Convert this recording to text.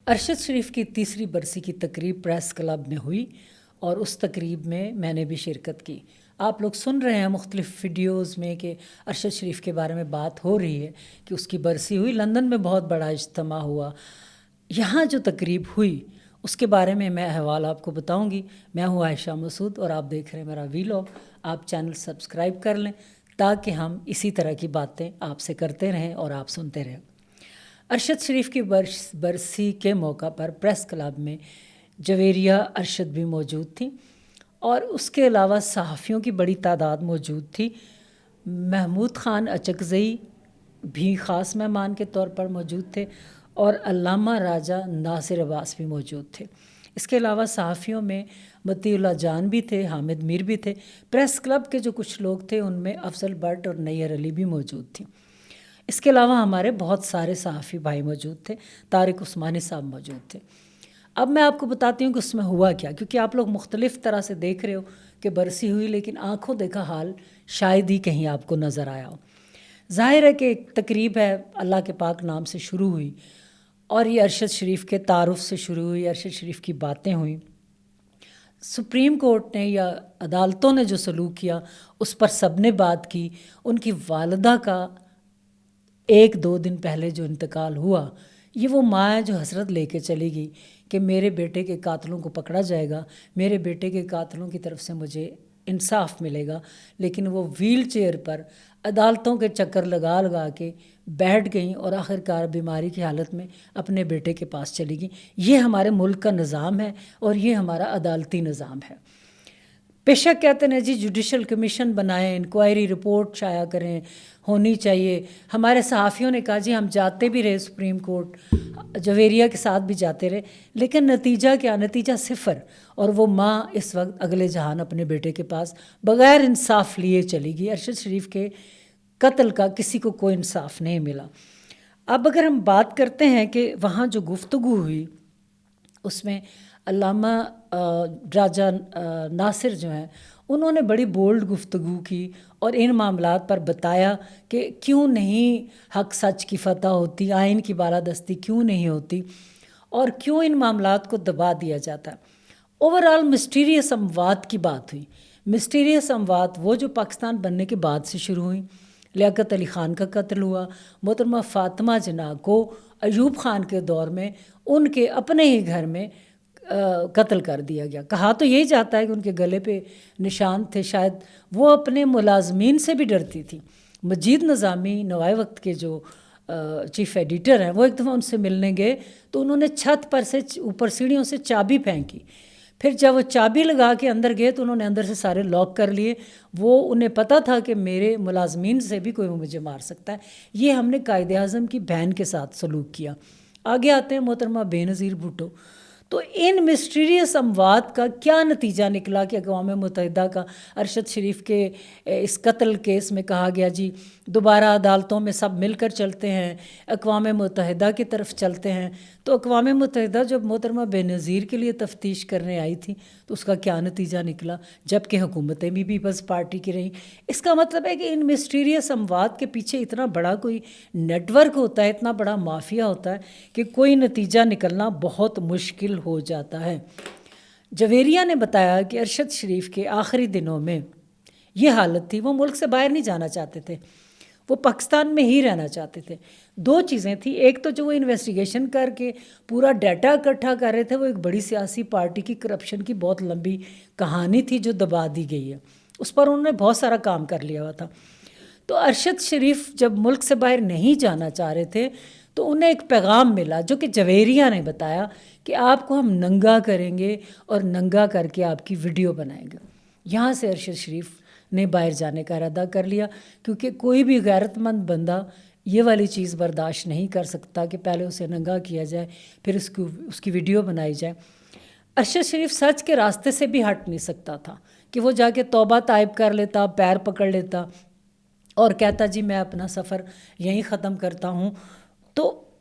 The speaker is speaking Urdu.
ارشد شریف کی تیسری برسی کی تقریب پریس کلب میں ہوئی اور اس تقریب میں نے بھی شرکت کی۔ آپ لوگ سن رہے ہیں مختلف ویڈیوز میں کہ ارشد شریف کے بارے میں بات ہو رہی ہے کہ اس کی برسی ہوئی، لندن میں بہت بڑا اجتماع ہوا۔ یہاں جو تقریب ہوئی اس کے بارے میں احوال آپ کو بتاؤں گی۔ میں ہوں عائشہ مسعود اور آپ دیکھ رہے ہیں میرا ویلاگ۔ آپ چینل سبسکرائب کر لیں تاکہ ہم اسی طرح کی باتیں آپ سے کرتے رہیں اور آپ سنتے رہیں۔ ارشد شریف کی برسی کے موقع پر پریس کلب میں جویریہ ارشد بھی موجود تھی اور اس کے علاوہ صحافیوں کی بڑی تعداد موجود تھی۔ محمود خان اچکزئی بھی خاص مہمان کے طور پر موجود تھے اور علامہ راجہ ناصر عباس بھی موجود تھے۔ اس کے علاوہ صحافیوں میں مطیع اللہ جان بھی تھے، حامد میر بھی تھے۔ پریس کلب کے جو کچھ لوگ تھے ان میں افضل بٹ اور نیّر علی بھی موجود تھیں۔ اس کے علاوہ ہمارے بہت سارے صحافی بھائی موجود تھے، طارق عثمانی صاحب موجود تھے۔ اب میں آپ کو بتاتی ہوں کہ اس میں ہوا کیا، کیونکہ آپ لوگ مختلف طرح سے دیکھ رہے ہو کہ برسی ہوئی لیکن آنکھوں دیکھا حال شاید ہی کہیں آپ کو نظر آیا ہو۔ ظاہر ہے کہ ایک تقریب ہے، اللہ کے پاک نام سے شروع ہوئی اور یہ ارشد شریف کے تعارف سے شروع ہوئی، ارشد شریف کی باتیں ہوئیں۔ سپریم کورٹ نے یا عدالتوں نے جو سلوک کیا اس پر سب نے بات کی۔ ان کی والدہ کا 1-2 دن پہلے جو انتقال ہوا، یہ وہ ماں ہے جو حسرت لے کے چلی گئی کہ میرے بیٹے کے قاتلوں کو پکڑا جائے گا، میرے بیٹے کے قاتلوں کی طرف سے مجھے انصاف ملے گا، لیکن وہ ویل چیئر پر عدالتوں کے چکر لگا لگا کے بیٹھ گئیں اور آخرکار بیماری کی حالت میں اپنے بیٹے کے پاس چلی گئیں۔ یہ ہمارے ملک کا نظام ہے اور یہ ہمارا عدالتی نظام ہے۔ بیشک کہتے ہیں جی جوڈیشل کمیشن بنائیں، انکوائری رپورٹ شائع کریں، ہونی چاہیے۔ ہمارے صحافیوں نے کہا جی ہم جاتے بھی رہے سپریم کورٹ، جویریہ کے ساتھ بھی جاتے رہے، لیکن نتیجہ کیا؟ نتیجہ صفر۔ اور وہ ماں اس وقت اگلے جہان اپنے بیٹے کے پاس بغیر انصاف لیے چلی گئی۔ ارشد شریف کے قتل کا کسی کو کوئی انصاف نہیں ملا۔ اب اگر ہم بات کرتے ہیں کہ وہاں جو گفتگو ہوئی اس میں علامہ راجہ ناصر جو ہیں انہوں نے بڑی بولڈ گفتگو کی اور ان معاملات پر بتایا کہ کیوں نہیں حق سچ کی فتح ہوتی، آئین کی بالادستی کیوں نہیں ہوتی اور کیوں ان معاملات کو دبا دیا جاتا ہے۔ اوورآل مسٹیریس اموات کی بات ہوئی۔ مسٹیریس اموات وہ جو پاکستان بننے کے بعد سے شروع ہوئیں۔ لیاقت علی خان کا قتل ہوا، محترمہ فاطمہ جناح کو ایوب خان کے دور میں ان کے اپنے ہی گھر میں قتل کر دیا گیا۔ کہا تو یہی جاتا ہے کہ ان کے گلے پہ نشان تھے، شاید وہ اپنے ملازمین سے بھی ڈرتی تھی۔ مجید نظامی نوائے وقت کے جو چیف ایڈیٹر ہیں وہ ایک دفعہ ان سے ملنے گئے تو انہوں نے چھت پر سے اوپر سیڑھیوں سے چابی پھینکی۔ پھر جب وہ چابی لگا کے اندر گئے تو انہوں نے اندر سے سارے لاک کر لیے۔ وہ انہیں پتہ تھا کہ میرے ملازمین سے بھی کوئی مجھے مار سکتا ہے۔ یہ ہم نے قائد اعظم کی بہن کے ساتھ سلوک کیا۔ آگے آتے ہیں محترمہ بے نظیر بھٹو۔ تو ان مسٹیریس اموات کا کیا نتیجہ نکلا کہ اقوام متحدہ کا ارشد شریف کے اس قتل کیس میں کہا گیا جی دوبارہ عدالتوں میں سب مل کر چلتے ہیں، اقوام متحدہ کی طرف چلتے ہیں۔ تو اقوام متحدہ جب محترمہ بے نظیر کے لیے تفتیش کرنے آئی تھی تو اس کا کیا نتیجہ نکلا؟ جبکہ حکومتیں بھی پیپلز پارٹی کی رہیں۔ اس کا مطلب ہے کہ ان مسٹیریس اموات کے پیچھے اتنا بڑا کوئی نیٹ ورک ہوتا ہے، اتنا بڑا مافیا ہوتا ہے کہ کوئی نتیجہ نکلنا بہت مشکل ہو جاتا ہے۔ جویریہ نے بتایا کہ ارشد شریف کے آخری دنوں میں یہ حالت تھی، وہ ملک سے باہر نہیں جانا چاہتے تھے، وہ پاکستان میں ہی رہنا چاہتے تھے۔ 2 چیزیں تھیں، ایک تو جو وہ انویسٹیگیشن کر کے پورا ڈیٹا اکٹھا کر رہے تھے، وہ ایک بڑی سیاسی پارٹی کی کرپشن کی بہت لمبی کہانی تھی جو دبا دی گئی ہے، اس پر انہوں نے بہت سارا کام کر لیا ہوا تھا۔ تو ارشد شریف جب ملک سے باہر نہیں جانا چاہ رہے تھے تو انہیں ایک پیغام ملا جو کہ جویریہ نے بتایا کہ آپ کو ہم ننگا کریں گے اور ننگا کر کے آپ کی ویڈیو بنائیں گے۔ یہاں سے ارشد شریف نے باہر جانے کا ارادہ کر لیا، کیونکہ کوئی بھی غیرت مند بندہ یہ والی چیز برداشت نہیں کر سکتا کہ پہلے اسے ننگا کیا جائے پھر اس کی ویڈیو بنائی جائے۔ ارشد شریف سچ کے راستے سے بھی ہٹ نہیں سکتا تھا کہ وہ جا کے توبہ طائب کر لیتا، پیر پکڑ لیتا اور کہتا جی میں اپنا سفر یہیں ختم کرتا ہوں۔ تو